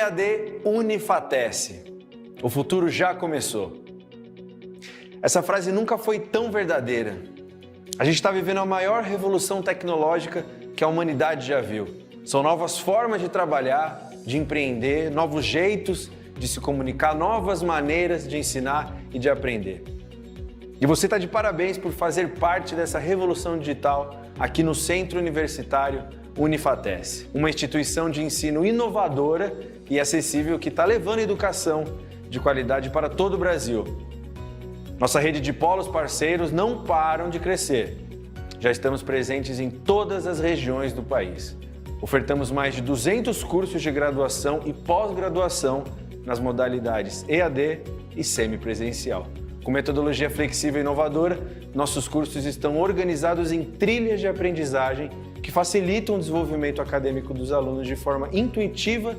EAD Unifatece. O futuro já começou. Essa frase nunca foi tão verdadeira. A gente está vivendo a maior revolução tecnológica que a humanidade já viu. São novas formas de trabalhar, de empreender, novos jeitos de se comunicar, novas maneiras de ensinar e de aprender. E você está de parabéns por fazer parte dessa revolução digital aqui no Centro Universitário Unifatece, uma instituição de ensino inovadora e acessível que está levando educação de qualidade para todo o Brasil. Nossa rede de polos parceiros não param de crescer. Já estamos presentes em todas as regiões do país. Ofertamos mais de 200 cursos de graduação e pós-graduação nas modalidades EAD e semipresencial. Com metodologia flexível e inovadora, nossos cursos estão organizados em trilhas de aprendizagem que facilitam o desenvolvimento acadêmico dos alunos de forma intuitiva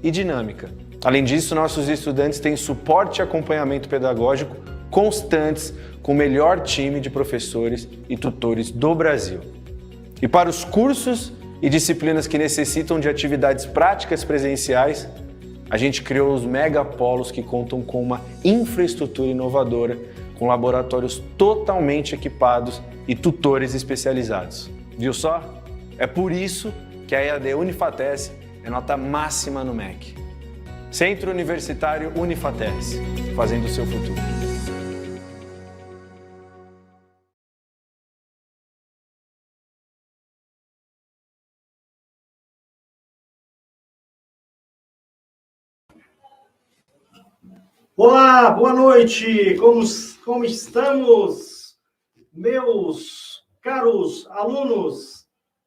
e dinâmica. Além disso, nossos estudantes têm suporte e acompanhamento pedagógico constantes com o melhor time de professores e tutores do Brasil. E para os cursos e disciplinas que necessitam de atividades práticas presenciais, a gente criou os megapolos que contam com uma infraestrutura inovadora, com laboratórios totalmente equipados e tutores especializados. Viu só? É por isso que a EAD Unifatece é nota máxima no MEC. Centro Universitário Unifatece, fazendo o seu futuro. Olá, boa noite, como estamos, meus caros alunos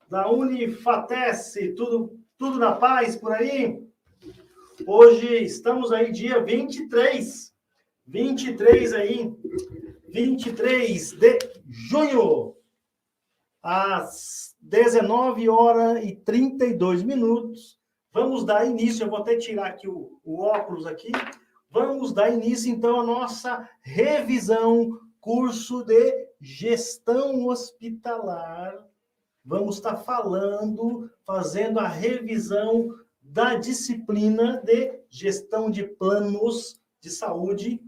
da Unifatece, tudo na paz por aí? Hoje estamos aí dia 23 de junho, às 19h32. Vamos dar início, eu vou até tirar aqui o óculos aqui. Vamos dar início, então, à nossa revisão, curso de gestão hospitalar. Vamos estar fazendo a revisão da disciplina de gestão de planos de saúde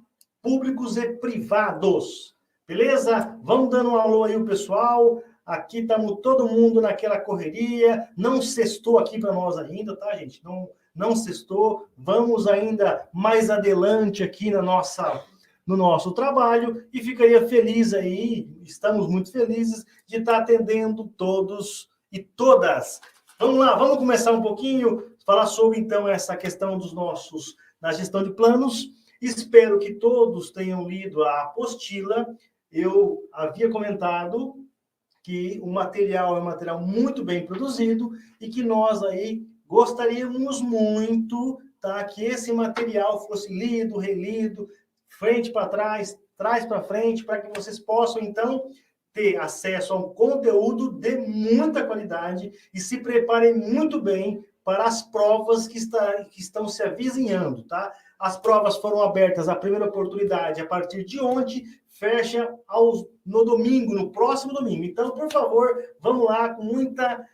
públicos e privados. Beleza? Vamos dando um alô aí, o pessoal. Aqui estamos todo mundo naquela correria. Não sextou aqui para nós ainda, tá, gente? Não sextou, vamos ainda mais adelante aqui no nosso trabalho e ficaria feliz aí, estamos muito felizes de estar atendendo todos e todas. Vamos lá, vamos começar um pouquinho, falar sobre então essa questão da gestão de planos. Espero que todos tenham lido a apostila. Eu havia comentado que o material é um material muito bem produzido e que nós aí gostaríamos muito, tá, que esse material fosse lido, relido, frente para trás para frente, para que vocês possam, então, ter acesso a um conteúdo de muita qualidade e se preparem muito bem para as provas que estão se avizinhando, tá? As provas foram abertas, a primeira oportunidade, a partir de ontem, fecha no próximo domingo. Então, por favor, vamos lá com muita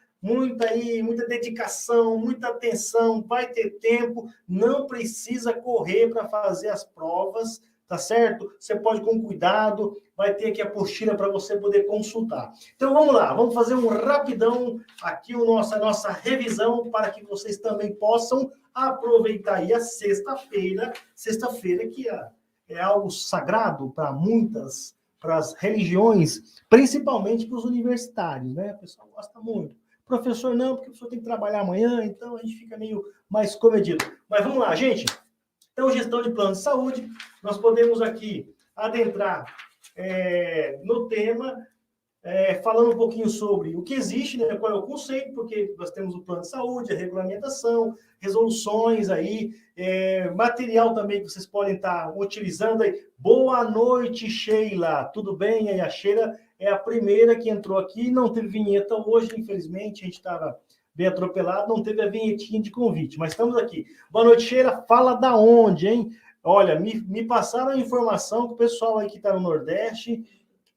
dedicação, muita atenção, vai ter tempo, não precisa correr para fazer as provas, tá certo? Você pode com cuidado, vai ter aqui a apostila para você poder consultar. Então vamos lá, vamos fazer um rapidão aqui a nossa revisão para que vocês também possam aproveitar aí a sexta-feira que é algo sagrado para as religiões, principalmente para os universitários, né? O pessoal gosta muito. Professor não, porque o professor tem que trabalhar amanhã, então a gente fica meio mais comedido. Mas vamos lá, gente. Então, gestão de plano de saúde, nós podemos aqui adentrar no tema, falando um pouquinho sobre o que existe, né, qual é o conceito, porque nós temos o plano de saúde, a regulamentação, resoluções aí, material também que vocês podem estar utilizando aí. Boa noite, Sheila, tudo bem? Aí a Sheila é a primeira que entrou aqui, não teve vinheta hoje, infelizmente, a gente estava bem atropelado, não teve a vinhetinha de convite, mas estamos aqui. Boa noite, Sheila, fala da onde, hein? Olha, me passaram a informação que o pessoal aí que está no Nordeste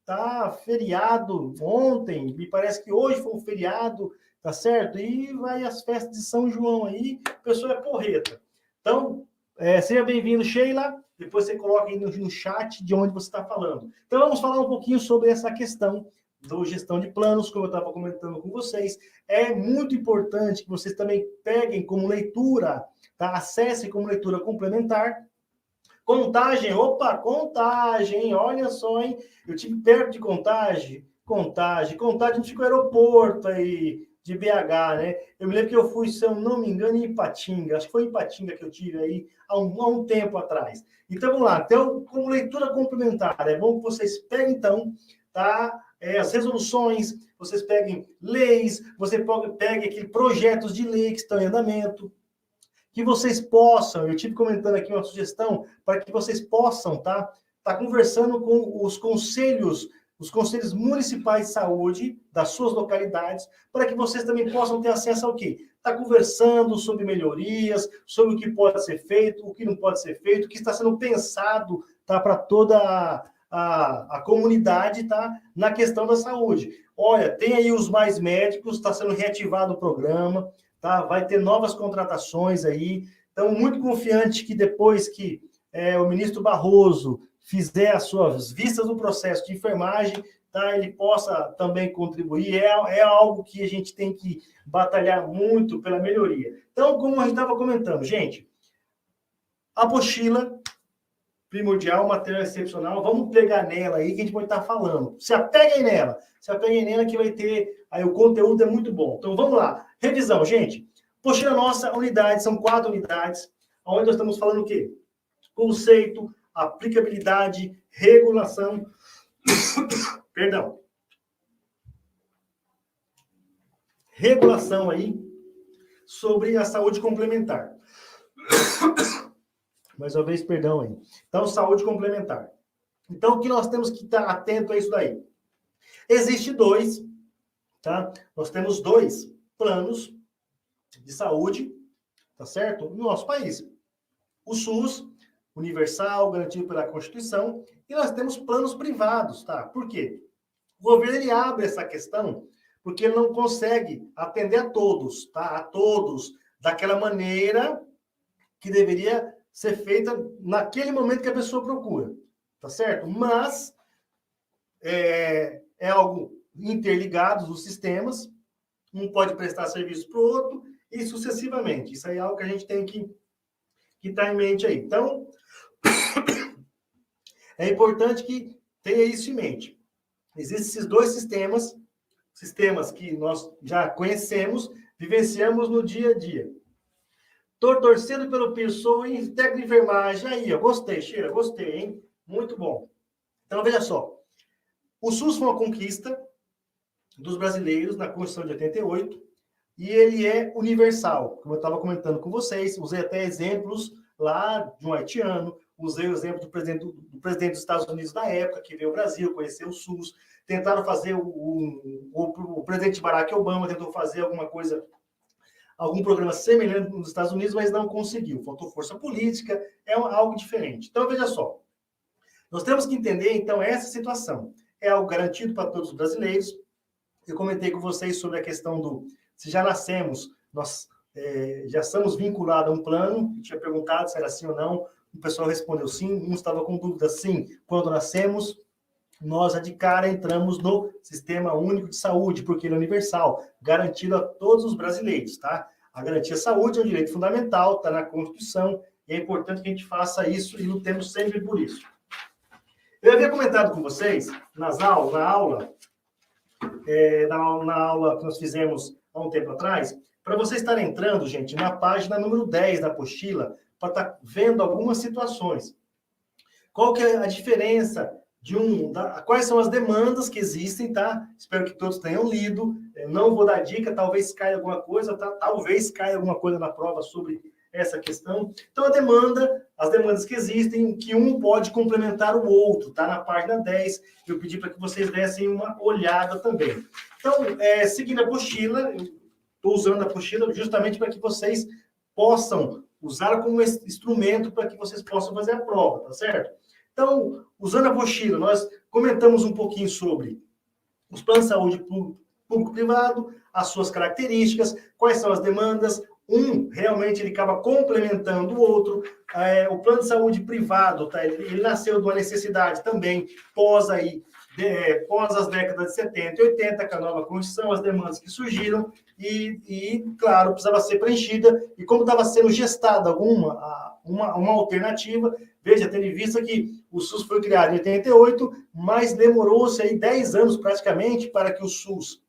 tá feriado ontem, me parece que hoje foi um feriado, tá certo? E vai as festas de São João aí, o pessoal é porreta. Então, seja bem-vindo, Sheila. Depois você coloca aí no chat de onde você está falando. Então, vamos falar um pouquinho sobre essa questão do gestão de planos, como eu estava comentando com vocês. É muito importante que vocês também peguem como leitura, tá? Acessem como leitura complementar. Contagem, opa, Contagem, olha só, hein? Eu tive perto de Contagem, fica o aeroporto aí de BH, né? Eu me lembro que eu fui, se eu não me engano, em Ipatinga, acho que foi em Ipatinga que eu tive aí há um tempo atrás. Então, vamos lá, então, como leitura complementar, é bom que vocês peguem, então, tá? As resoluções, vocês peguem leis, você pegue aqui projetos de lei que estão em andamento, que vocês possam, eu tive comentando aqui uma sugestão, para que vocês possam, tá conversando com os conselhos municipais de saúde das suas localidades, para que vocês também possam ter acesso ao quê? Tá conversando sobre melhorias, sobre o que pode ser feito, o que não pode ser feito, o que está sendo pensado, tá, para toda a comunidade, tá, na questão da saúde. Olha, tem aí os Mais Médicos, está sendo reativado o programa, tá? Vai ter novas contratações aí. Então, muito confiante que depois que o ministro Barroso fizer as suas vistas do processo de enfermagem, tá? Ele possa também contribuir. É algo que a gente tem que batalhar muito pela melhoria. Então, como a gente estava comentando, gente, a apostila primordial, material excepcional, vamos pegar nela aí que a gente pode estar falando. Se apeguem nela que vai ter, aí o conteúdo é muito bom. Então vamos lá, revisão, gente. Apostila nossa, unidade, são 4 unidades, onde nós estamos falando o quê? Conceito, aplicabilidade, regulação, perdão, regulação aí sobre a saúde complementar. Mais uma vez, perdão aí. Então, saúde complementar. Então, o que nós temos que estar atento a isso daí? Existe 2, tá? Nós temos 2 planos de saúde, tá certo? No nosso país. O SUS, universal, garantido pela Constituição, e nós temos planos privados, tá? Por quê? O governo, ele abre essa questão porque ele não consegue atender a todos, tá? A todos, daquela maneira que deveria ser feita naquele momento que a pessoa procura, tá certo? Mas é algo interligado dos sistemas, um pode prestar serviço para o outro e sucessivamente. Isso aí é algo que a gente tem que estar em mente aí. Então, é importante que tenha isso em mente. Existem esses 2 sistemas que nós já conhecemos, vivenciamos no dia a dia. Estou torcendo pelo PSOL em técnico de enfermagem. Aí, ó, gostei, Sheila, gostei, hein? Muito bom. Então, veja só. O SUS foi uma conquista dos brasileiros na Constituição de 88 e ele é universal. Como eu estava comentando com vocês, usei até exemplos lá de um haitiano, usei o exemplo do presidente dos Estados Unidos da época, que veio ao Brasil, conheceu o SUS, tentaram fazer o presidente Barack Obama tentou fazer algum programa semelhante nos Estados Unidos, mas não conseguiu. Faltou força política, algo diferente. Então, veja só. Nós temos que entender, então, essa situação. É algo garantido para todos os brasileiros. Eu comentei com vocês sobre a questão se já nascemos, nós já estamos vinculados a um plano. Eu tinha perguntado se era sim ou não. O pessoal respondeu sim. Um estava com dúvida sim. Quando nascemos, nós, de cara, entramos no Sistema Único de Saúde, porque ele é universal, garantido a todos os brasileiros, tá? A garantia à saúde é um direito fundamental, está na Constituição, e é importante que a gente faça isso e lutemos sempre por isso. Eu havia comentado com vocês, na aula que nós fizemos há um tempo atrás, para vocês estarem entrando, gente, na página número 10 da apostila, para estar vendo algumas situações. Qual que é a diferença quais são as demandas que existem, tá? Espero que todos tenham lido. Não vou dar dica, talvez caia alguma coisa, tá? Talvez caia alguma coisa na prova sobre essa questão. Então, as demandas que existem, que um pode complementar o outro, tá? Na página 10, eu pedi para que vocês dessem uma olhada também. Então, seguindo a apostila, eu estou usando a apostila justamente para que vocês possam usar como instrumento para que vocês possam fazer a prova, tá certo? Então, usando a apostila, nós comentamos um pouquinho sobre os planos de saúde público-privado, as suas características, quais são as demandas, Um, realmente, ele acaba complementando o outro. O plano de saúde privado, tá? Ele nasceu de uma necessidade também, pós as décadas de 70 e 80, com a nova Constituição, as demandas que surgiram, claro, precisava ser preenchida, e como estava sendo gestada uma alternativa, veja, tendo em vista que o SUS foi criado em 88, mas demorou-se aí 10 anos praticamente para que o SUS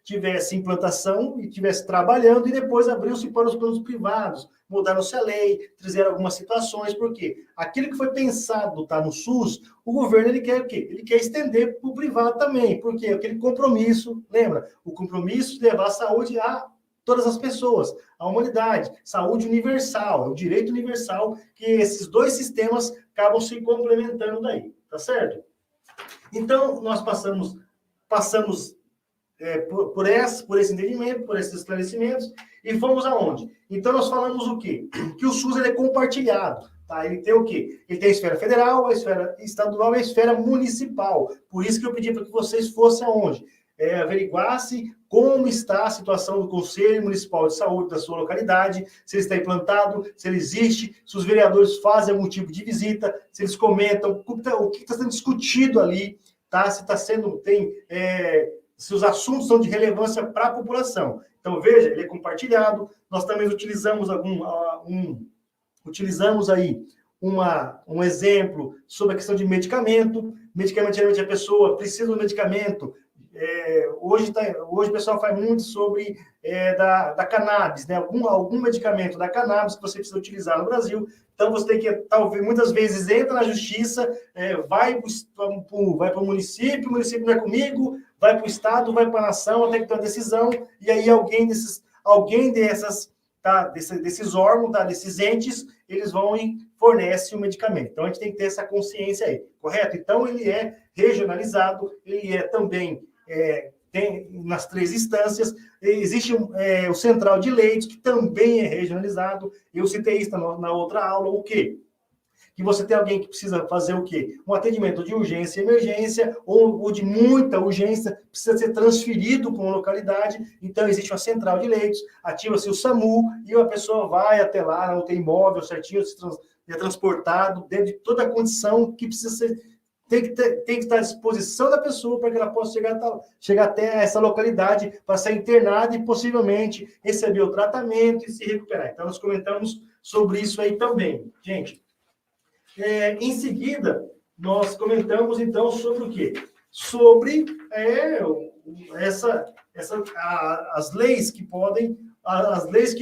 tivesse implantação e tivesse trabalhando, e depois abriu-se para os planos privados, mudaram-se a lei, fizeram algumas situações, porque aquilo que foi pensado no SUS, o governo ele quer o quê? Ele quer estender para o privado também, porque aquele compromisso, lembra? O compromisso de levar a saúde a todas as pessoas, a humanidade, saúde universal, é o direito universal, que esses dois sistemas acabam se complementando daí, tá certo? Então, nós passamos por esse entendimento, por esses esclarecimentos, e fomos aonde? Então, nós falamos o quê? Que o SUS ele é compartilhado, tá? Ele tem o quê? Ele tem a esfera federal, a esfera estadual e a esfera municipal. Por isso que eu pedi para que vocês fossem aonde? Averiguasse como está a situação do Conselho Municipal de Saúde da sua localidade, se ele está implantado, se ele existe, se os vereadores fazem algum tipo de visita, se eles comentam o que está sendo discutido ali, tá? Se está sendo, se os assuntos são de relevância para a população. Então, veja, ele é compartilhado. Nós também utilizamos aí um exemplo sobre a questão de medicamento. Medicamento, geralmente, a pessoa precisa do medicamento. Hoje o pessoal faz muito sobre da cannabis, né? Algum medicamento da cannabis que você precisa utilizar no Brasil. Então, você tem que, talvez, muitas vezes, entra na justiça, vai para o município não é comigo, vai para o Estado, vai para a nação, até que tem uma decisão, e aí alguém desses órgãos, desses entes, eles vão e fornecem o medicamento. Então, a gente tem que ter essa consciência aí, correto? Então, ele é regionalizado, ele é também, tem nas 3 instâncias, existe o central de leitos, que também é regionalizado. Eu citei isso na outra aula, o quê? Que você tem alguém que precisa fazer o quê? Um atendimento de urgência e emergência, ou de muita urgência, precisa ser transferido para uma localidade, então existe uma central de leitos, ativa-se o SAMU, e a pessoa vai até lá, não tem imóvel certinho, é transportado, dentro de toda a condição que precisa ser, tem que estar à disposição da pessoa para que ela possa chegar até essa localidade para ser internada e possivelmente receber o tratamento e se recuperar. Então, nós comentamos sobre isso aí também. Gente, em seguida, nós comentamos, então, sobre o quê? Sobre as leis que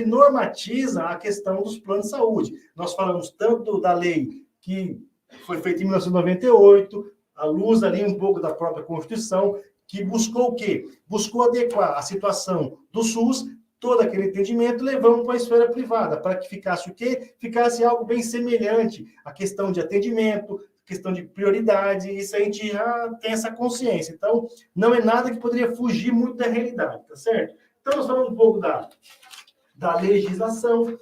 normatizam a questão dos planos de saúde. Nós falamos tanto da lei que foi feita em 1998, à luz ali um pouco da própria Constituição, que buscou o quê? Buscou adequar a situação do SUS, todo aquele entendimento, levando para a esfera privada, para que ficasse o quê? Ficasse algo bem semelhante à questão de atendimento, questão de prioridade, isso a gente já tem essa consciência. Então, não é nada que poderia fugir muito da realidade, tá certo? Então, nós falamos um pouco da legislação.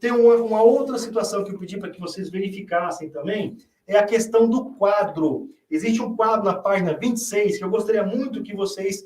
Tem uma outra situação que eu pedi para que vocês verificassem também, é a questão do quadro. Existe um quadro na página 26, que eu gostaria muito que vocês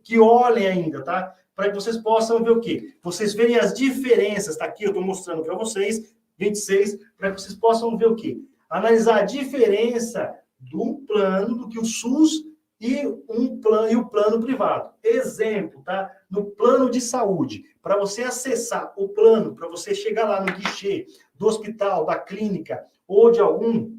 que olhem ainda, tá? Para que vocês possam ver o quê? Vocês verem as diferenças, tá aqui, eu estou mostrando para vocês, 26, para que vocês possam ver o quê? Analisar a diferença do plano, do que o SUS e o plano privado. Exemplo, tá? No plano de saúde, para você acessar o plano, para você chegar lá no guichê do hospital, da clínica, ou de algum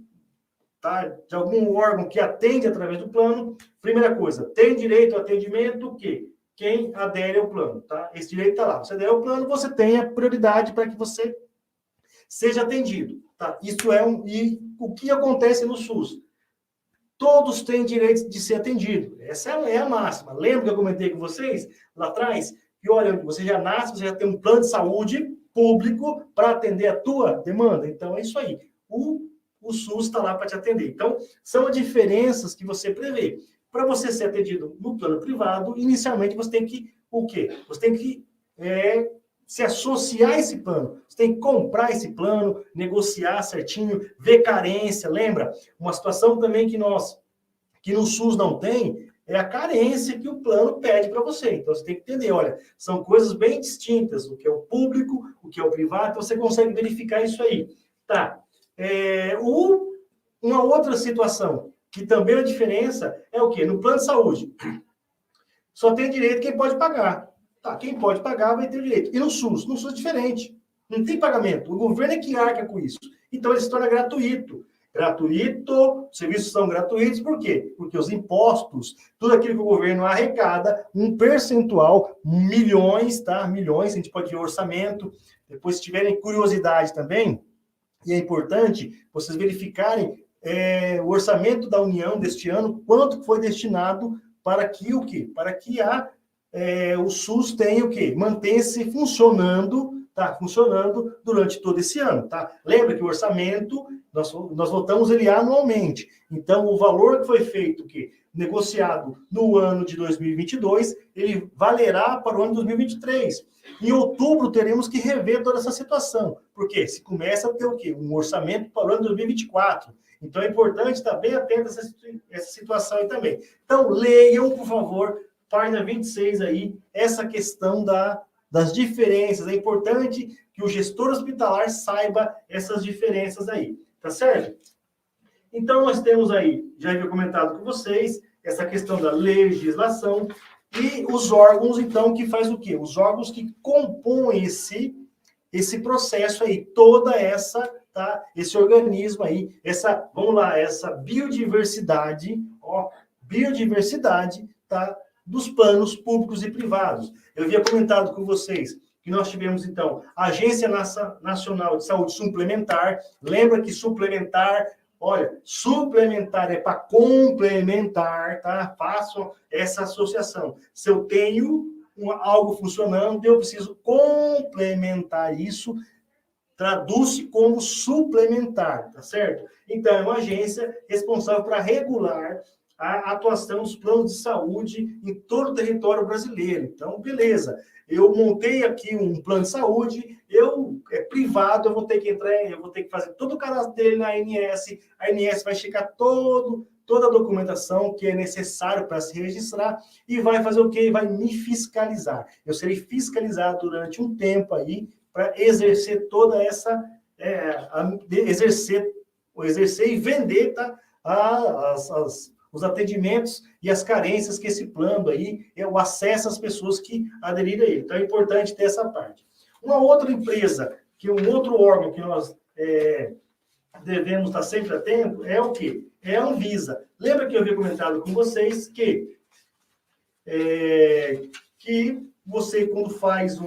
órgão que atende através do plano, primeira coisa, tem direito ao atendimento o quê? Quem adere ao plano, tá? Esse direito está lá. Você adere ao plano, você tem a prioridade para que você seja atendido, tá? E o que acontece no SUS? Todos têm direito de ser atendido. Essa é a máxima. Lembra que eu comentei com vocês lá atrás? Que, olha, você já nasce, você já tem um plano de saúde público para atender a tua demanda. Então, é isso aí. O SUS está lá para te atender. Então, são diferenças que você prevê. Para você ser atendido no plano privado, inicialmente você tem que o quê? Você tem que se associar a esse plano. Você tem que comprar esse plano, negociar certinho, ver carência. Lembra? Uma situação também que no SUS não tem é a carência que o plano pede para você. Então, você tem que entender, olha, são coisas bem distintas, o que é o público, o que é o privado, então você consegue verificar isso aí. Tá. Uma outra situação, que também a diferença é o quê? No plano de saúde, só tem direito quem pode pagar. Tá, quem pode pagar vai ter direito. E no SUS? No SUS é diferente. Não tem pagamento. O governo é que arca com isso. Então, ele se torna gratuito. Gratuito, os serviços são gratuitos, por quê? Porque os impostos, tudo aquilo que o governo arrecada, um percentual, milhões, tá? Milhões, a gente pode ver o orçamento. Depois, se tiverem curiosidade também, e é importante vocês verificarem o orçamento da União deste ano, quanto foi destinado para que o quê? Para que o SUS tenha o quê? Mantenha-se funcionando, tá? Funcionando durante todo esse ano, tá? Lembra que o orçamento, nós votamos ele anualmente. Então, o valor que foi feito, o quê? Negociado no ano de 2022, ele valerá para o ano de 2023. Em outubro, teremos que rever toda essa situação. Porque se começa a ter o quê? Um orçamento para o ano de 2024. Então, é importante estar bem atento a essa situação aí também. Então, leiam, por favor, página 26 aí, essa questão das diferenças. É importante que o gestor hospitalar saiba essas diferenças aí. Tá certo? Então, nós temos aí, já havia comentado com vocês, essa questão da legislação e os órgãos, então, que faz o quê? Os órgãos que compõem esse processo aí, toda essa, tá? Esse organismo aí, essa biodiversidade, biodiversidade, tá? Dos planos públicos e privados. Eu havia comentado com vocês que nós tivemos, então, a Agência Nacional de Saúde Suplementar. Lembra que suplementar, olha, suplementar é para complementar, tá? Façam essa associação. Se eu tenho algo funcionando, eu preciso complementar isso, traduz-se como suplementar, tá certo? Então, é uma agência responsável para regular a atuação dos planos de saúde em todo o território brasileiro. Então, beleza, eu montei aqui um plano de saúde, é privado, eu vou ter que fazer todo o cadastro dele na ANS, a ANS vai checar toda a documentação que é necessário para se registrar e vai fazer o quê? Vai me fiscalizar. Eu serei fiscalizado durante um tempo aí para exercer toda essa, exercer e vender, tá? Os atendimentos e as carências que esse plano aí, o acesso às pessoas que aderiram a ele. Então, é importante ter essa parte. Uma outra empresa, um outro órgão que nós devemos estar sempre atentos, é o quê? É a Anvisa. Lembra que eu havia comentado com vocês que você, quando faz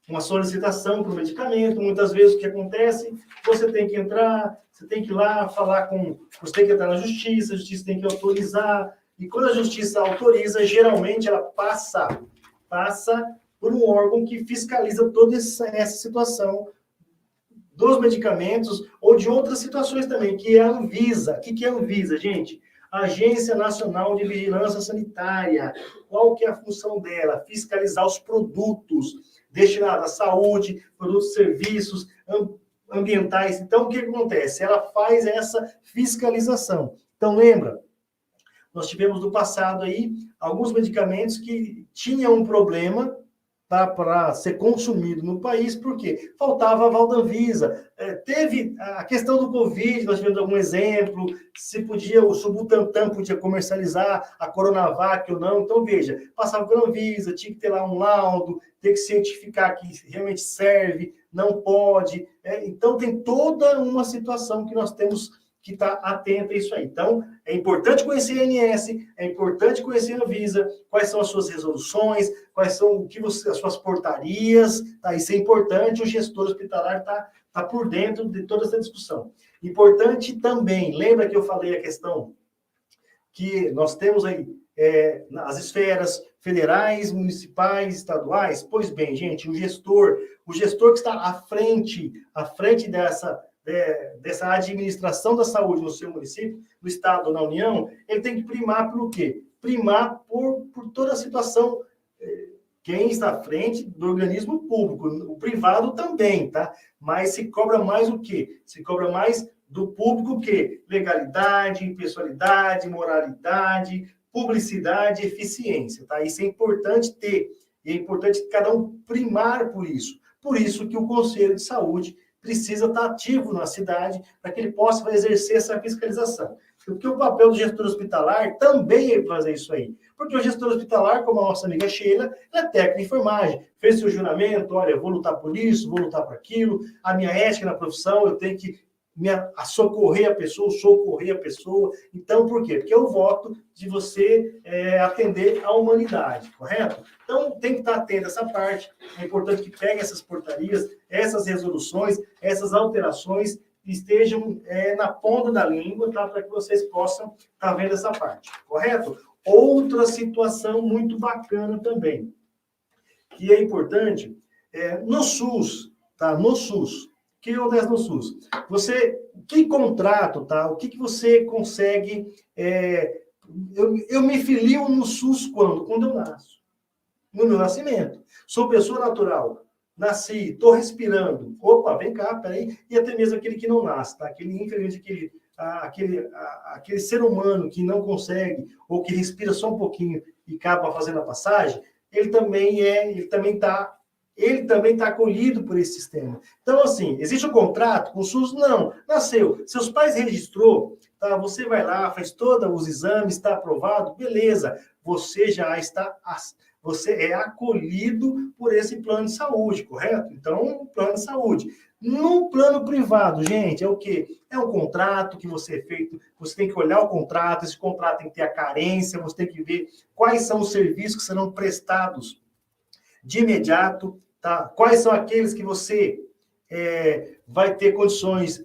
uma solicitação para o medicamento, muitas vezes o que acontece, você tem que entrar, você tem que ir lá falar você tem que entrar na justiça, a justiça tem que autorizar, e quando a justiça autoriza, geralmente ela passa por um órgão que fiscaliza toda essa situação dos medicamentos ou de outras situações também, que é a Anvisa. O que é a Anvisa, gente? Agência Nacional de Vigilância Sanitária. Qual que é a função dela? Fiscalizar os produtos destinados à saúde, produtos e serviços ambientais. Então, o que acontece? Ela faz essa fiscalização. Então, lembra? Nós tivemos no passado aí alguns medicamentos que tinham um problema, tá, para ser consumido no país, porque faltava aval da Anvisa. Teve a questão do Covid, nós tivemos algum exemplo, se o Subutantan podia comercializar a Coronavac ou não. Então, veja, passava pela Anvisa, tinha que ter lá um laudo, tem que cientificar que realmente serve, não pode. Então, tem toda uma situação que nós temos que estar atento a isso aí. Então, é importante conhecer a ANS, é importante conhecer a Anvisa, quais são as suas resoluções, quais são as suas portarias, tá? Isso é importante, o gestor hospitalar tá por dentro de toda essa discussão. Importante também, lembra que eu falei a questão que nós temos aí as esferas federais, municipais, estaduais? Pois bem, gente, o gestor que está à frente dessa administração da saúde no seu município, no estado ou na União, ele tem que primar por quê? Primar por toda a situação. Quem está à frente do organismo público, o privado também, tá? Mas se cobra mais o quê? Se cobra mais do público o quê? Legalidade, impessoalidade, moralidade, publicidade e eficiência, tá? Isso é importante ter, e é importante que cada um primar por isso. Por isso que o Conselho de Saúde precisa estar ativo na cidade para que ele possa exercer essa fiscalização. Porque o papel do gestor hospitalar também é fazer isso aí. Porque o gestor hospitalar, como a nossa amiga Sheila, ela é técnica de enfermagem, fez seu juramento, olha, eu vou lutar por isso, vou lutar por aquilo, a minha ética na profissão, eu tenho que socorrer a pessoa. Então, por quê? Porque é o voto de você atender a humanidade, correto? Então, tem que estar atento a essa parte. É importante que pegue essas portarias, essas resoluções, essas alterações, estejam na ponta da língua, tá? Para que vocês possam estar vendo essa parte, correto? Outra situação muito bacana também, que é importante, no SUS, tá? No SUS. O que acontece no SUS? Que contrato, tá? O que você consegue... eu me filio no SUS quando? Quando eu nasço. No meu nascimento. Sou pessoa natural. Nasci, estou respirando. Opa, vem cá, peraí. E até mesmo aquele que não nasce, tá? Infelizmente, aquele ser humano que não consegue, ou que respira só um pouquinho e acaba fazendo a passagem, ele também está acolhido por esse sistema. Então, assim, existe um contrato com o SUS? Não. Nasceu. Seus pais registrou, tá? Você vai lá, faz todos os exames, está aprovado, beleza. Você é acolhido por esse plano de saúde, correto? Então, plano de saúde. No plano privado, gente, é o quê? É um contrato que você é feito, você tem que olhar o contrato, esse contrato tem que ter a carência, você tem que ver quais são os serviços que serão prestados de imediato, tá? Quais são aqueles que você vai ter condições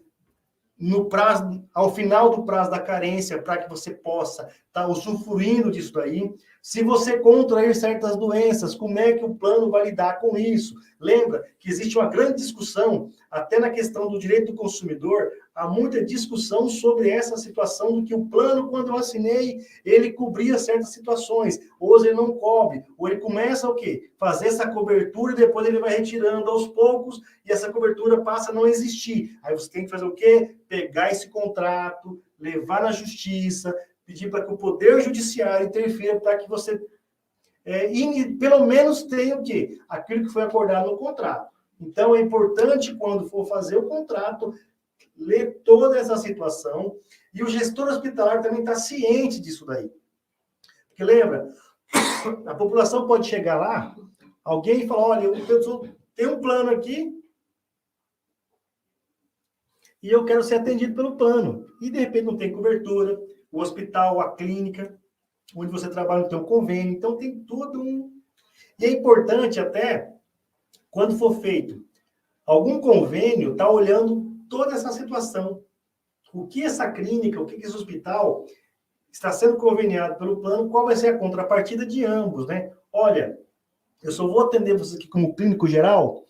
no prazo, ao final do prazo da carência, para que você possa estar usufruindo disso daí. Se você contrair certas doenças, como é que o plano vai lidar com isso? Lembra que existe uma grande discussão, até na questão do direito do consumidor, há muita discussão sobre essa situação do que o plano, quando eu assinei, ele cobria certas situações. Hoje ele não cobre. Ou ele começa o quê? Fazer essa cobertura e depois ele vai retirando aos poucos e essa cobertura passa a não existir. Aí você tem que fazer o quê? Pegar esse contrato, levar na justiça, pedir para que o Poder Judiciário interfira para que você, pelo menos, tenha o quê? Aquilo que foi acordado no contrato. Então, é importante, quando for fazer o contrato, ler toda essa situação, e o gestor hospitalar também está ciente disso daí. Porque, lembra, a população pode chegar lá, alguém fala, olha, eu tenho um plano aqui, e eu quero ser atendido pelo plano. E, de repente, não tem cobertura, o hospital, a clínica, onde você trabalha, não tem um convênio. Então, tem tudo um... E é importante até, quando for feito algum convênio, estar olhando toda essa situação. O que essa clínica, o que esse hospital está sendo conveniado pelo plano, qual vai ser a contrapartida de ambos, né? Olha, eu só vou atender você aqui como clínico geral?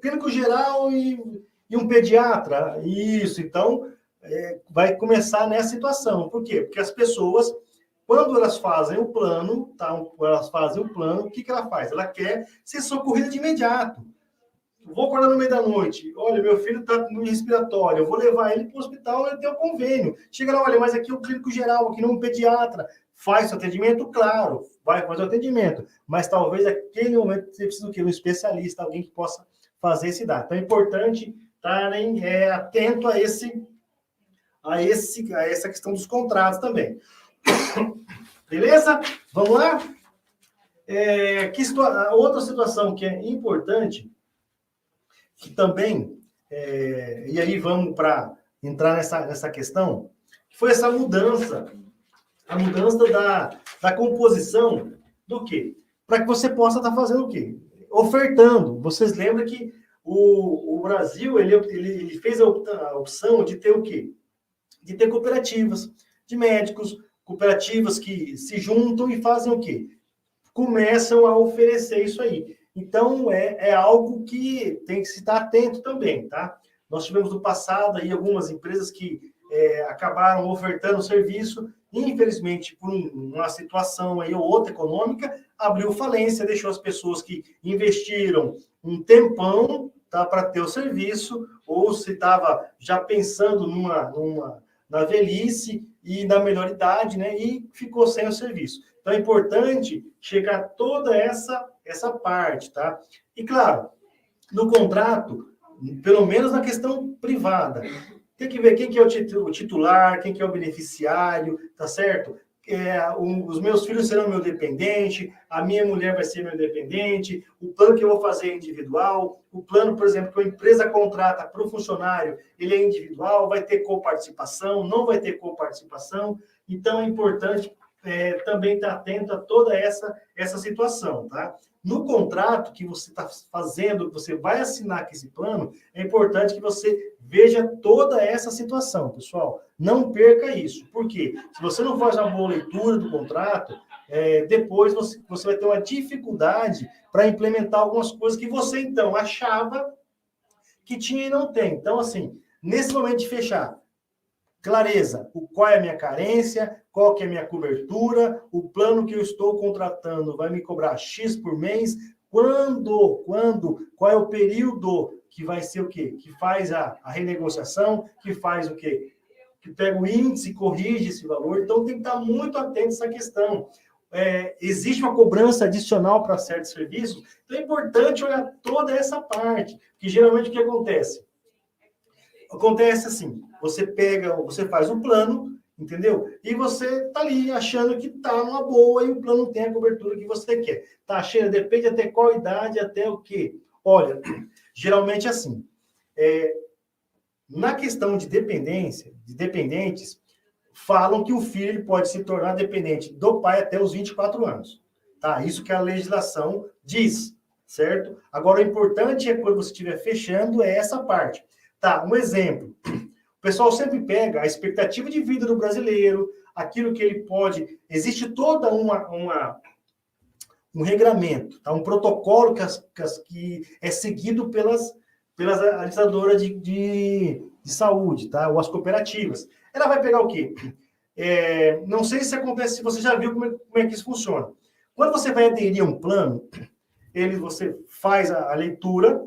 Clínico geral e um pediatra? Isso, então... vai começar nessa situação. Por quê? Porque as pessoas, quando elas fazem o plano, tá? O que ela faz? Ela quer ser socorrida de imediato. Vou acordar no meio da noite. Olha, meu filho está no respiratório. Eu vou levar ele para o hospital, ele tem um convênio. Chega lá, olha, mas aqui é o clínico geral, aqui não é um pediatra. Faz o atendimento? Claro, vai fazer o atendimento. Mas talvez naquele momento você precisa do quê? Um especialista, alguém que possa fazer esse dado. Então é importante estarem atento a essa questão dos contratos também. Beleza? Vamos lá? Outra situação que é importante, que também, e aí vamos para entrar nessa questão, que foi essa mudança, a mudança da composição do quê? Para que você possa estar fazendo o quê? Ofertando. Vocês lembram que o Brasil, ele fez a opção de ter o quê? De ter cooperativas de médicos, cooperativas que se juntam e fazem o quê? Começam a oferecer isso aí. Então, é algo que tem que se estar atento também, tá? Nós tivemos no passado aí algumas empresas que acabaram ofertando serviço, infelizmente, por uma situação aí ou outra econômica, abriu falência, deixou as pessoas que investiram um tempão, tá, para ter o serviço, ou se estava já pensando na velhice e na melhor idade, né? E ficou sem o serviço. Então, é importante checar toda essa parte, tá? E, claro, no contrato, pelo menos na questão privada, tem que ver quem que é o titular, quem que é o beneficiário, tá certo? Os meus filhos serão meu dependente, a minha mulher vai ser meu dependente, o plano que eu vou fazer é individual, o plano, por exemplo, que a empresa contrata para o funcionário, ele é individual, vai ter coparticipação, não vai ter coparticipação, então é importante também estar atento a toda essa situação, tá? No contrato que você está fazendo, que você vai assinar com esse plano, é importante que você veja toda essa situação, pessoal. Não perca isso. Por quê? Se você não faz uma boa leitura do contrato, depois você vai ter uma dificuldade para implementar algumas coisas que você, então, achava que tinha e não tem. Então, assim, nesse momento de fechar, clareza, qual é a minha carência, qual que é a minha cobertura, o plano que eu estou contratando vai me cobrar X por mês, qual é o período que vai ser o quê? Que faz a renegociação, que faz o quê? Que pega o índice, corrige esse valor. Então, tem que estar muito atento a essa questão. Existe uma cobrança adicional para certos serviços, então é importante olhar toda essa parte, que geralmente o que acontece? Acontece assim, você faz um plano, entendeu? E você tá ali achando que tá numa boa e o plano tem a cobertura que você quer. Tá cheio, depende até qual idade, até o quê? Olha, geralmente é assim, na questão de dependentes, falam que o filho pode se tornar dependente do pai até os 24 anos. Tá? Isso que a legislação diz, certo? Agora, o importante é quando você estiver fechando essa parte. Tá, um exemplo. O pessoal sempre pega a expectativa de vida do brasileiro, aquilo que ele pode... Existe toda um regramento, tá? Um protocolo que é seguido pelas administradoras de saúde, tá? Ou as cooperativas. Ela vai pegar o quê? Não sei se acontece, se você já viu como é que isso funciona. Quando você vai aderir a um plano, você faz a leitura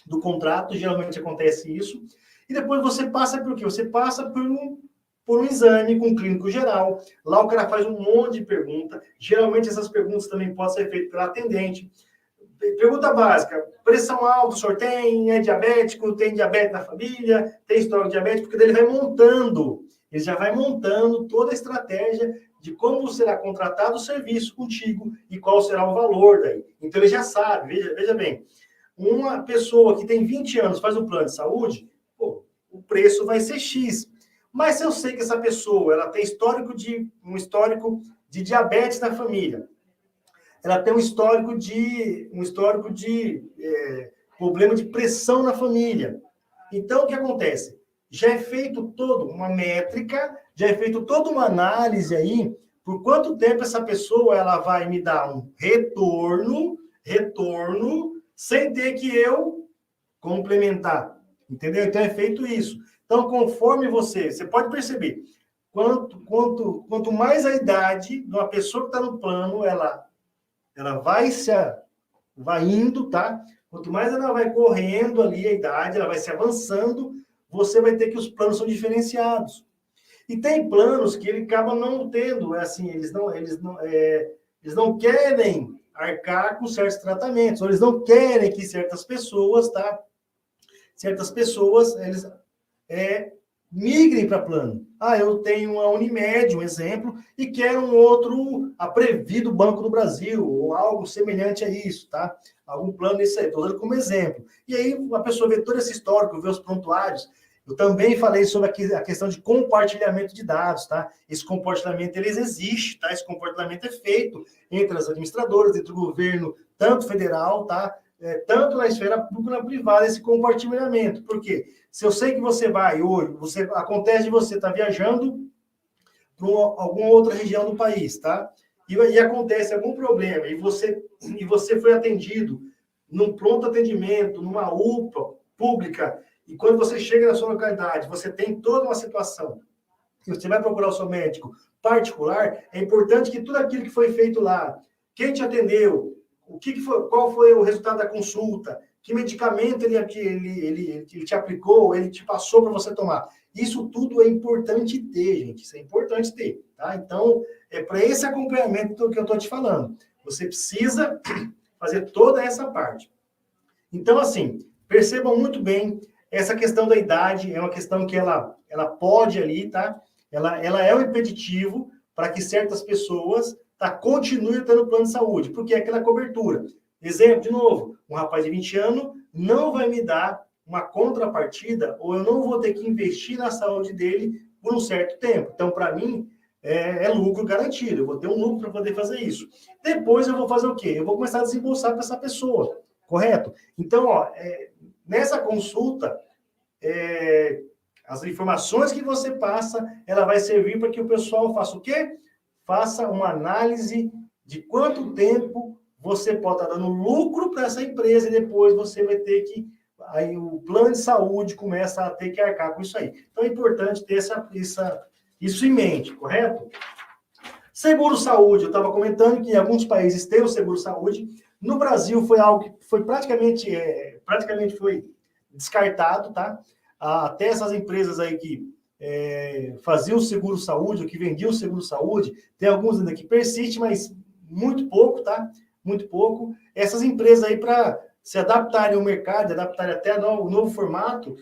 do contrato, geralmente acontece isso, e depois você passa por quê? Você passa por um exame com um clínico geral, lá o cara faz um monte de perguntas, geralmente essas perguntas também podem ser feitas pela atendente. Pergunta básica, pressão alta, o senhor tem? É diabético? Tem diabetes na família? Tem histórico diabético? Porque daí ele já vai montando toda a estratégia de como será contratado o serviço contigo e qual será o valor daí. Então ele já sabe, veja bem, uma pessoa que tem 20 anos faz um plano de saúde, o preço vai ser X. Mas se eu sei que essa pessoa ela tem um histórico de diabetes na família, ela tem um histórico de problema de pressão na família. Então, o que acontece? Já é feito toda uma métrica, já é feito toda uma análise aí, por quanto tempo essa pessoa ela vai me dar um retorno, sem ter que eu complementar. Entendeu? Então, é feito isso. Então, conforme você pode perceber, quanto mais a idade de uma pessoa que está no plano, ela vai indo, tá? Quanto mais ela vai correndo ali a idade, ela vai se avançando, você vai ter que os planos são diferenciados. E tem planos que ele acaba não tendo, eles não querem arcar com certos tratamentos, ou eles não querem que certas pessoas, tá? Certas pessoas, eles migrem para plano. Eu tenho a Unimed, um exemplo, e quero um outro, a Previ do Banco do Brasil, ou algo semelhante a isso, tá? Algum plano desse aí, estou dando como exemplo. E aí a pessoa vê todo esse histórico, vê os prontuários. Eu também falei sobre a questão de compartilhamento de dados, tá? Esse compartilhamento, ele existe, tá? Esse compartilhamento é feito entre as administradoras, entre o governo, tanto federal, tá? Tanto na esfera pública quanto na privada, esse compartilhamento. Por quê? Se eu sei que você vai hoje, acontece de você estar viajando para alguma outra região do país, tá? E acontece algum problema, e você foi atendido num pronto atendimento, numa UPA pública, e quando você chega na sua localidade, você tem toda uma situação, e você vai procurar o seu médico particular, é importante que tudo aquilo que foi feito lá, quem te atendeu, qual foi o resultado da consulta, que medicamento ele te aplicou, ele te passou para você tomar. Isso tudo é importante ter, gente. Isso é importante ter, tá? Então, é para esse acompanhamento que eu estou te falando. Você precisa fazer toda essa parte. Então, assim, percebam muito bem, essa questão da idade é uma questão que ela pode ali, tá? Ela é um impeditivo para que certas pessoas continuem tendo plano de saúde, porque é aquela cobertura. Exemplo, de novo, um rapaz de 20 anos não vai me dar uma contrapartida, ou eu não vou ter que investir na saúde dele por um certo tempo. Então, para mim, é lucro garantido. Eu vou ter um lucro para poder fazer isso. Depois eu vou fazer o quê? Eu vou começar a desembolsar para essa pessoa, correto? Então, nessa consulta, as informações que você passa, ela vai servir para que o pessoal faça o quê? Faça uma análise de quanto tempo você pode estar dando lucro para essa empresa e depois você vai ter que... Aí o plano de saúde começa a ter que arcar com isso aí. Então é importante ter isso em mente, correto? Seguro-saúde, eu estava comentando que em alguns países tem o seguro-saúde. No Brasil foi algo que foi praticamente foi descartado, tá? Até essas empresas aí que faziam o seguro-saúde, ou que vendiam o seguro-saúde, tem alguns ainda que persistem, mas muito pouco, tá? Muito pouco. Essas empresas aí, para se adaptarem ao mercado, adaptarem até o novo formato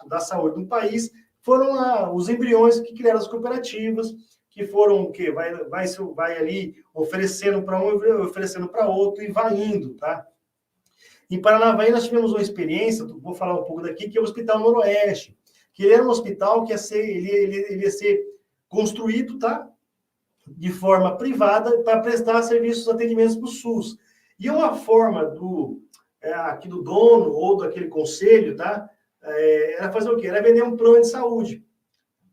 da saúde do país, foram os embriões que criaram as cooperativas, que foram o quê? Vai ali oferecendo para um, oferecendo para outro e vai indo, tá? Em Paranavaí, nós tivemos uma experiência, vou falar um pouco daqui, que é o Hospital Noroeste, que ele era um hospital que ia ser construído, tá? De forma privada para prestar serviços, atendimentos para o SUS. E uma forma aqui do dono ou daquele conselho, tá? Era fazer o quê? Era vender um plano de saúde.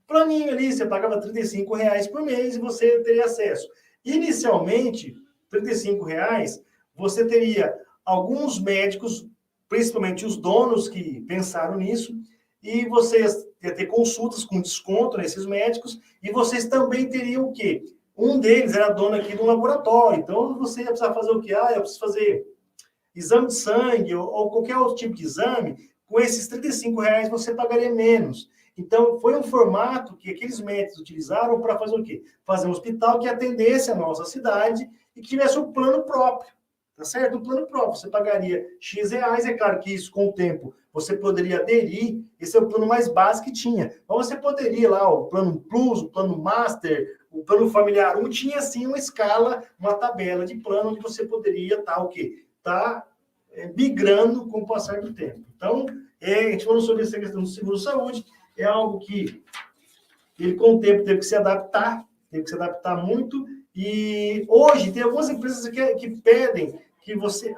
Planinho ali, você pagava R$35 por mês e você teria acesso. Inicialmente, R$35, você teria alguns médicos, principalmente os donos que pensaram nisso, e você ia ter consultas com desconto nesses médicos, e vocês também teriam o quê? Um deles era dono aqui de um laboratório, então você ia precisar fazer o quê? Eu preciso fazer exame de sangue ou qualquer outro tipo de exame, com esses R$35 você pagaria menos. Então, foi um formato que aqueles médicos utilizaram para fazer o quê? Fazer um hospital que atendesse a nossa cidade e que tivesse um plano próprio, tá certo? Um plano próprio. Você pagaria X reais, é claro que isso, com o tempo, você poderia aderir, esse é o plano mais básico que tinha. Mas você poderia lá, o plano Plus, o plano Master, o plano familiar 1, tinha assim uma escala, uma tabela de plano onde você poderia estar o quê? Migrando com o passar do tempo. Então, a gente falou sobre essa questão do seguro-saúde, é algo que ele, com o tempo, teve que se adaptar muito, e hoje tem algumas empresas que pedem que você,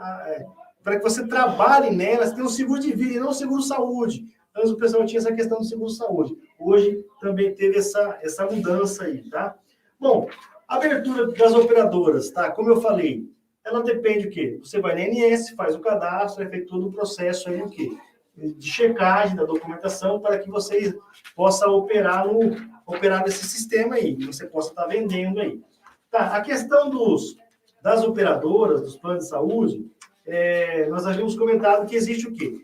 para que você trabalhe nelas, tem um seguro de vida e não um seguro-saúde. Antes o pessoal tinha essa questão do seguro-saúde. Hoje também teve essa mudança aí, tá? Bom, a abertura das operadoras, tá? Como eu falei, ela depende do quê? Você vai na ANS, faz o cadastro, é feito todo o processo aí, o quê? De checagem da documentação para que você possa operar nesse sistema aí, que você possa estar vendendo aí. Tá, a questão das operadoras, dos planos de saúde, nós havíamos comentado que existe o quê?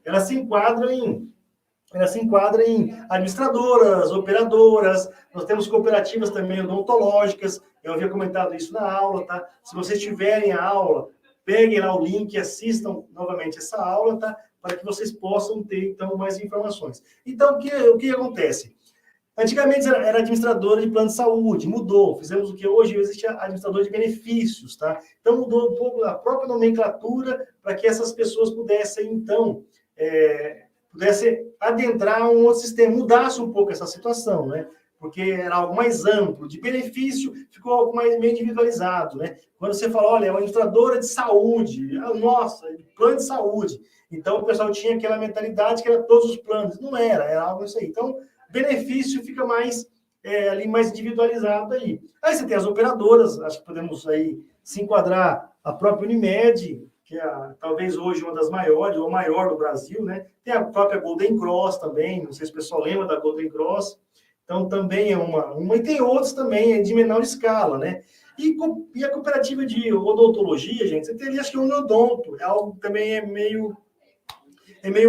Ela se enquadra em administradoras, operadoras, nós temos cooperativas também odontológicas, eu havia comentado isso na aula, tá? Se vocês tiverem a aula, peguem lá o link e assistam novamente essa aula, tá? Para que vocês possam ter, então, mais informações. Então, o que acontece? Antigamente era administradora de plano de saúde, mudou, fizemos o que hoje existe administrador de benefícios, tá? Então, mudou um pouco a própria nomenclatura para que essas pessoas pudessem, então, adentrar um outro sistema, mudasse um pouco essa situação, né? Porque era algo mais amplo, de benefício ficou algo mais meio individualizado, né? Quando você fala, olha, é uma administradora de saúde, nossa, plano de saúde. Então, o pessoal tinha aquela mentalidade que era todos os planos. Não era algo isso aí. Então, benefício fica mais ali mais individualizado aí. Aí você tem as operadoras, acho que podemos aí se enquadrar a própria Unimed, que é talvez hoje uma das maiores, ou a maior do Brasil, né? Tem a própria Golden Cross também, não sei se o pessoal lembra da Golden Cross. Então, também é uma e tem outros também de menor escala, né? E a cooperativa de odontologia, gente, você tem ali, acho que o Uniodonto, é algo que também é meio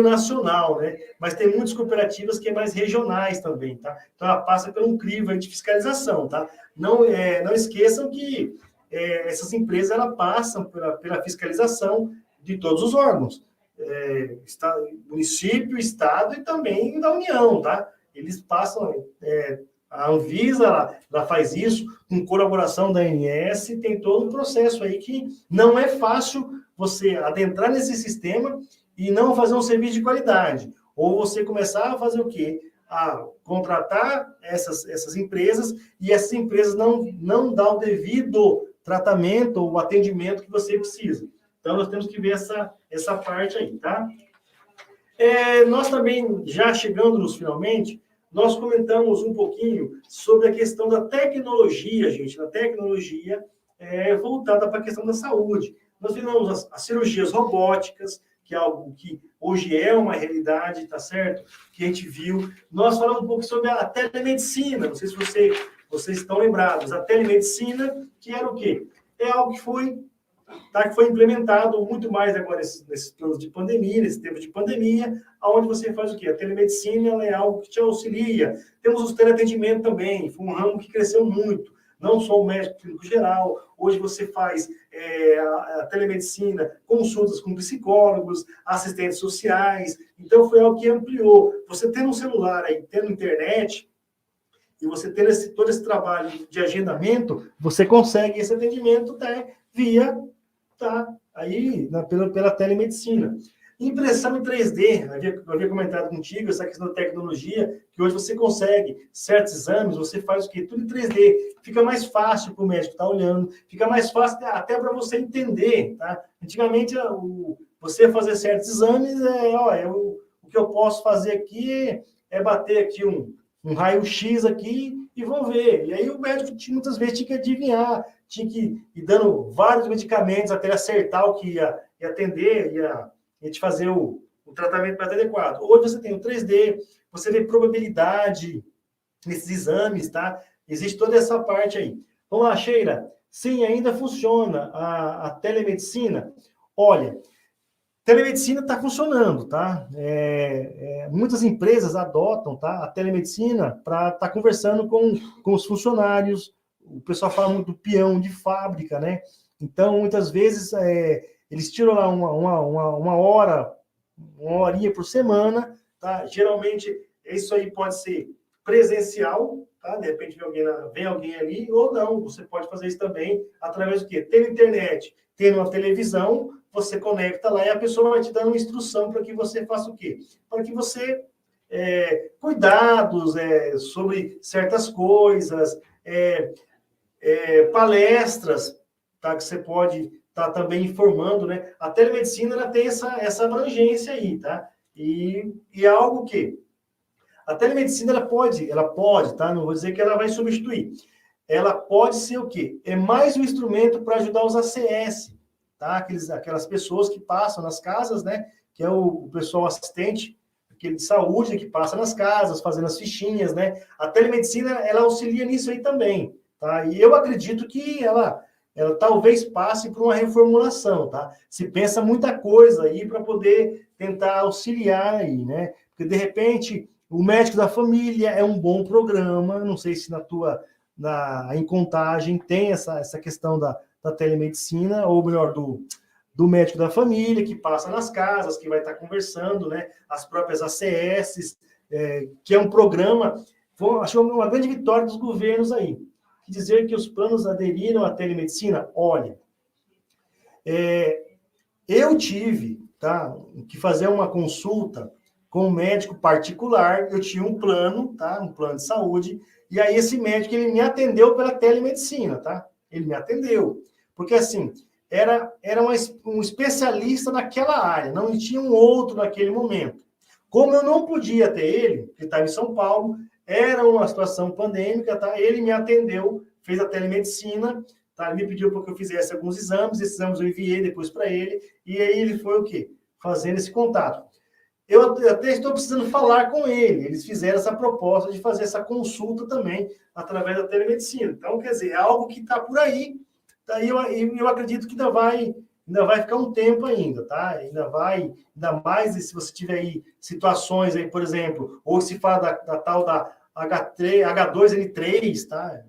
nacional, né? Mas tem muitas cooperativas que é mais regionais também, tá? Então, ela passa por um crivo aí de fiscalização, tá? Não esqueçam que essas empresas, elas passam pela fiscalização de todos os órgãos. Município, Estado e também da União, tá? Eles passam... a Anvisa, ela faz isso com colaboração da ANS, tem todo um processo aí que não é fácil você adentrar nesse sistema e não fazer um serviço de qualidade. Ou você começar a fazer o quê? A contratar essas empresas e essas empresas não dão o devido tratamento ou atendimento que você precisa. Então, nós temos que ver essa parte aí, tá? Nós também, já chegando nos finalmente, nós comentamos um pouquinho sobre a questão da tecnologia, gente, da tecnologia voltada para a questão da saúde. Nós vimos as cirurgias robóticas, que é algo que hoje é uma realidade, tá certo? Que a gente viu. Nós falamos um pouco sobre a telemedicina, não sei se vocês estão lembrados. A telemedicina, que era o quê? É algo que foi implementado muito mais agora nesses planos de pandemia, nesse tempo de pandemia, onde você faz o quê? A telemedicina, ela é algo que te auxilia. Temos os teleatendimento também, foi um ramo que cresceu muito. Não só o médico clínico geral, hoje você faz a telemedicina, consultas com psicólogos, assistentes sociais, então foi algo que ampliou. Você tendo um celular aí, tendo internet, e você tendo todo esse trabalho de agendamento, você consegue esse atendimento via pela telemedicina. Impressão em 3D, eu havia comentado contigo essa questão da tecnologia, que hoje você consegue certos exames, você faz o quê? Tudo em 3D. Fica mais fácil para o médico estar olhando, fica mais fácil até para você entender, tá? Antigamente, você fazer certos exames, o que eu posso fazer aqui é bater aqui um raio-x aqui e vou ver. E aí o médico muitas vezes tinha que adivinhar, tinha que ir dando vários medicamentos até ele acertar o que ia atender, ia te fazer o tratamento mais adequado. Hoje você tem o 3D, você vê probabilidade nesses exames, tá? Existe toda essa parte aí. Vamos lá, Sheila. Sim, ainda funciona a telemedicina. Olha, telemedicina está funcionando, tá? Muitas empresas adotam, tá, a telemedicina para estar conversando com os funcionários. O pessoal fala muito do peão de fábrica, né? Então, muitas vezes, eles tiram lá uma horinha por semana, tá? Geralmente, isso aí pode ser presencial, tá? De repente vem alguém ali, ou não. Você pode fazer isso também através do quê? Tendo internet, tendo uma televisão, você conecta lá e a pessoa vai te dando uma instrução para que você faça o quê? Para que você cuidados sobre certas coisas, palestras, tá? Que você pode estar também informando, né? A telemedicina, ela tem essa abrangência aí, tá? E é algo que a telemedicina, ela pode, tá? Não vou dizer que ela vai substituir. Ela pode ser o quê? É mais um instrumento para ajudar os ACS, tá? Aquelas pessoas que passam nas casas, né? Que é o pessoal assistente, aquele de saúde que passa nas casas, fazendo as fichinhas, né? A telemedicina, ela auxilia nisso aí também, tá? E eu acredito que ela talvez passe por uma reformulação, tá? Se pensa muita coisa aí para poder tentar auxiliar aí, né? Porque, de repente, o médico da família é um bom programa, não sei se em Contagem tem essa questão da telemedicina, ou melhor, do médico da família, que passa nas casas, que vai estar conversando, né? As próprias ACS, que é um programa, acho uma grande vitória dos governos aí. Dizer que os planos aderiram à telemedicina, olha, eu tive, tá, que fazer uma consulta com um médico particular, eu tinha um plano, tá, um plano de saúde, e aí esse médico, ele me atendeu pela telemedicina, tá? Ele me atendeu, porque assim, era um especialista naquela área, não tinha um outro naquele momento. Como eu não podia ter ele, que estava em São Paulo, era uma situação pandêmica, tá? Ele me atendeu, fez a telemedicina, tá? Ele me pediu para que eu fizesse alguns exames, esses exames eu enviei depois para ele, e aí ele foi o quê? Fazendo esse contato. eu até estou precisando falar com ele. Eles fizeram essa proposta de fazer essa consulta também através da telemedicina. Então, quer dizer, é algo que está por aí. Daí eu acredito que ainda vai ficar um tempo ainda, tá? Ainda mais se você tiver aí situações aí, por exemplo, ou se fala da tal da H2N3, tá?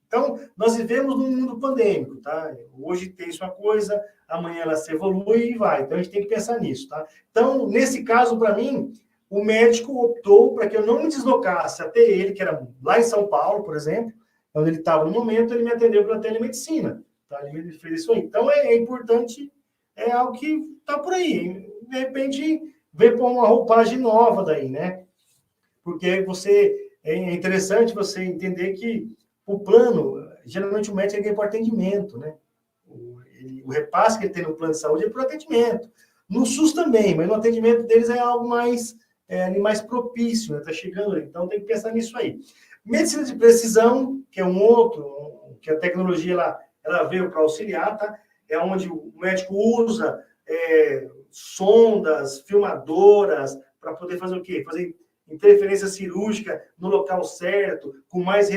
Então, nós vivemos num mundo pandêmico, tá? Hoje tem isso uma coisa, amanhã ela se evolui e vai. Então, a gente tem que pensar nisso, tá? Então, nesse caso, para mim, o médico optou para que eu não me deslocasse até ele, que era lá em São Paulo, por exemplo, onde ele estava no momento, ele me atendeu pela telemedicina, tá? Ele fez isso aí. Então, é importante, é algo que está por aí. De repente, vem por uma roupagem nova daí, né? Porque é interessante você entender que o plano, geralmente o médico é por atendimento, né? O repasse que ele tem no plano de saúde é por atendimento. No SUS também, mas no atendimento deles é algo mais propício, né? Tá chegando ali. Então tem que pensar nisso aí. Medicina de precisão, que é que a tecnologia ela veio para auxiliar, tá? É onde o médico usa sondas, filmadoras, para poder fazer o quê? Fazer interferência cirúrgica no local certo, com mais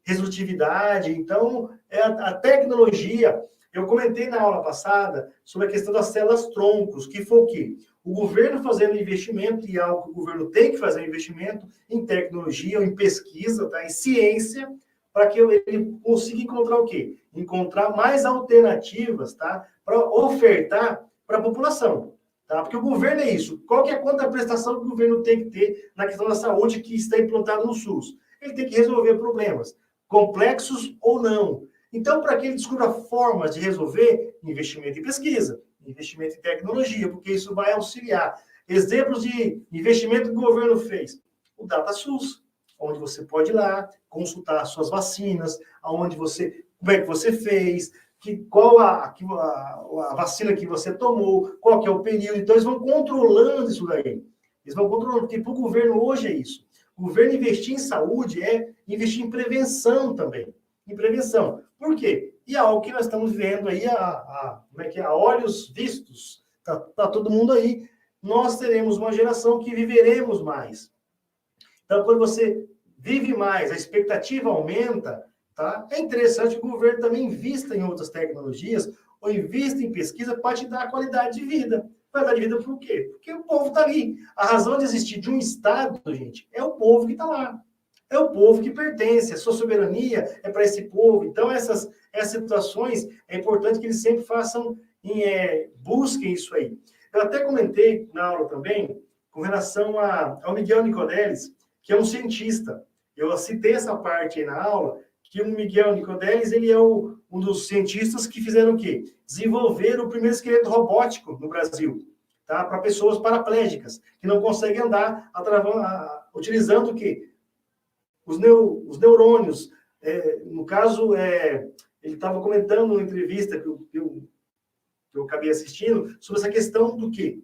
resolutividade. Então, a tecnologia. Eu comentei na aula passada sobre a questão das células-troncos, que foi o quê? O governo fazendo investimento, e é algo que o governo tem que fazer investimento em tecnologia, em pesquisa, tá? Em ciência, para que ele consiga encontrar o quê? Encontrar mais alternativas, tá? Para ofertar para a população. Tá? Porque o governo é isso. Qual que é a contraprestação que o governo tem que ter na questão da saúde que está implantado no SUS? Ele tem que resolver problemas, complexos ou não. Então, para que ele descubra formas de resolver, investimento em pesquisa, investimento em tecnologia, porque isso vai auxiliar. Exemplos de investimento que o governo fez. O DataSUS, onde você pode ir lá, consultar suas vacinas, como é que você fez, qual a vacina que você tomou, qual que é o período. Então, eles vão controlando isso daí. Eles vão controlando, porque para o governo hoje é isso. O governo investir em saúde é investir em prevenção também. Em prevenção. Por quê? E é algo que nós estamos vendo aí a olhos vistos. Tá todo mundo aí. Nós teremos uma geração que viveremos mais. Então, quando você vive mais, a expectativa aumenta, tá? É interessante que o governo também invista em outras tecnologias ou invista em pesquisa para te dar qualidade de vida. Qualidade de vida por quê? Porque o povo está ali. A razão de existir de um Estado, gente, é o povo que está lá. É o povo que pertence. A sua soberania é para esse povo. Então, essas situações, é importante que eles sempre busquem isso aí. Eu até comentei na aula também, com relação ao Miguel Nicodelis, que é um cientista. Eu citei essa parte aí na aula, que o Miguel Nicodelis, ele é um dos cientistas que fizeram o quê? Desenvolveram o primeiro esqueleto robótico no Brasil, tá? Para pessoas paraplégicas, que não conseguem andar utilizando o quê? Os neurônios. No caso, ele estava comentando numa entrevista que eu acabei assistindo, sobre essa questão do quê?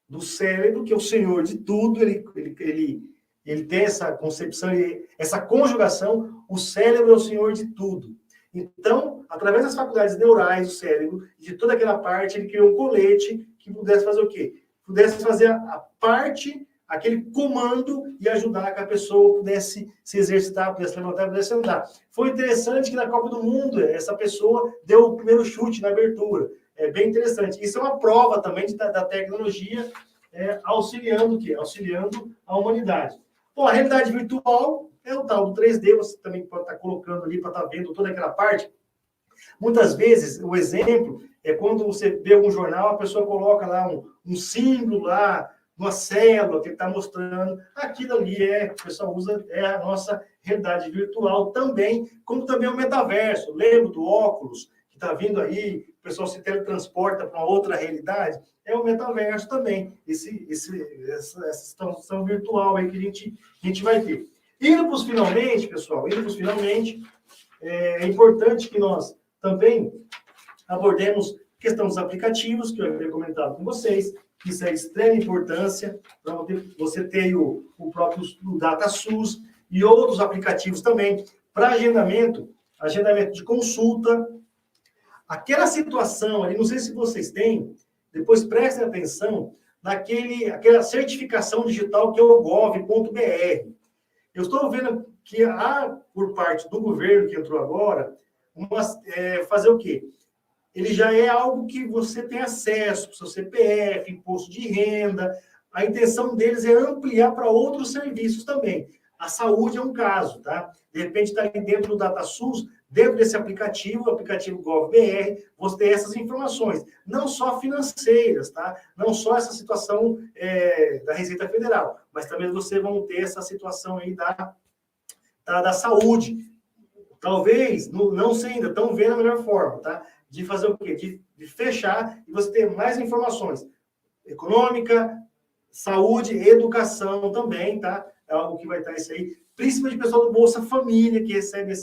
Do cérebro, que é o senhor de tudo, ele tem essa concepção, essa conjugação, o cérebro é o senhor de tudo. Então, através das faculdades neurais do cérebro, de toda aquela parte, ele criou um colete que pudesse fazer o quê? Pudesse fazer a parte, aquele comando e ajudar que a pessoa pudesse se exercitar, pudesse levantar, pudesse andar. Foi interessante que na Copa do Mundo, essa pessoa deu o primeiro chute na abertura. É bem interessante. Isso é uma prova também da tecnologia auxiliando o quê? Auxiliando a humanidade. Bom, a realidade virtual é o tal do 3D, você também pode estar colocando ali para estar vendo toda aquela parte. Muitas vezes, o exemplo é quando você vê algum jornal, a pessoa coloca lá um símbolo lá, uma célula que ele está mostrando. Aquilo ali o pessoal usa, a nossa realidade virtual também, como também o metaverso. Lembra do óculos que está vindo aí, o pessoal se teletransporta para uma outra realidade? É o metaverso também, essa situação virtual aí que a gente vai ter. Indo para os finalmente, pessoal, é importante que nós também abordemos a questão dos aplicativos, que eu havia comentado com vocês, que isso é de extrema importância, para você ter o próprio DataSUS e outros aplicativos também, para agendamento de consulta. Aquela situação ali, não sei se vocês têm, depois prestem atenção aquela certificação digital que é o gov.br. Eu estou vendo que há, por parte do governo que entrou agora, fazer o quê? Ele já é algo que você tem acesso, para o seu CPF, imposto de renda. A intenção deles é ampliar para outros serviços também. A saúde é um caso, tá? De repente está ali dentro do DataSUS, dentro desse aplicativo, o aplicativo GovBR, você tem essas informações, não só financeiras, tá? Não só essa situação da Receita Federal, mas também você vão ter essa situação aí da saúde. Talvez, não sei ainda, estão vendo a melhor forma, tá? De fazer o quê? De fechar e você ter mais informações. Econômica, saúde, educação também, tá? É algo que vai estar isso aí. Principalmente o pessoal do Bolsa Família, que recebe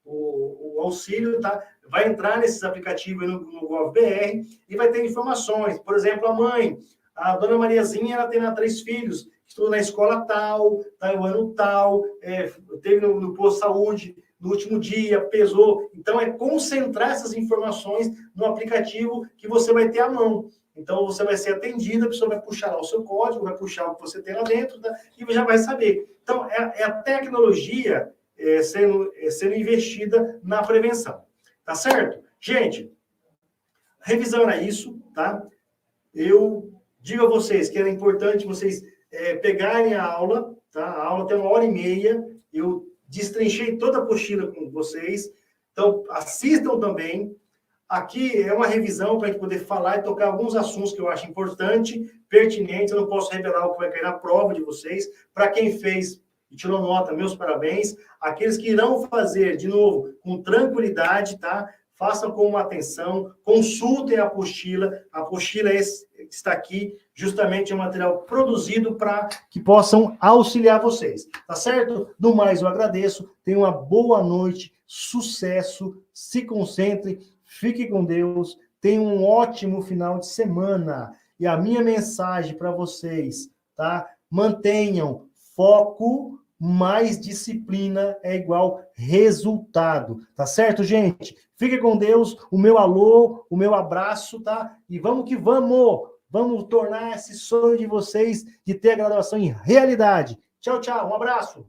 o auxílio, tá? Vai entrar nesses aplicativos no GovBR e vai ter informações. Por exemplo, a dona Mariazinha, ela tem 3 filhos, estudou na escola tal, tá no ano tal, teve no posto de saúde no último dia, pesou. Então, é concentrar essas informações no aplicativo que você vai ter à mão. Então, você vai ser atendida, a pessoa vai puxar lá o seu código, vai puxar o que você tem lá dentro, tá? E já vai saber. Então, é a tecnologia sendo investida na prevenção. Tá certo? Gente, revisão era isso, tá? Eu digo a vocês que era importante vocês pegarem a aula, tá? A aula tem 1h30, eu destrinchei toda a apostila com vocês, então assistam também. Aqui é uma revisão para a gente poder falar e tocar alguns assuntos que eu acho importante, pertinentes. Eu não posso revelar o que vai cair na prova de vocês. Para quem fez e tirou nota, meus parabéns. Aqueles que irão fazer, de novo, com tranquilidade, tá? Façam com uma atenção, consultem a apostila. A apostila está aqui, justamente é um material produzido para que possam auxiliar vocês. Tá certo? No mais, eu agradeço. Tenham uma boa noite, sucesso, se concentrem. Fique com Deus, tenha um ótimo final de semana. E a minha mensagem para vocês, tá? Mantenham foco, mais disciplina é igual resultado. Tá certo, gente? Fique com Deus, o meu alô, o meu abraço, tá? E vamos que vamos! Vamos tornar esse sonho de vocês de ter a graduação em realidade. Tchau, tchau, um abraço!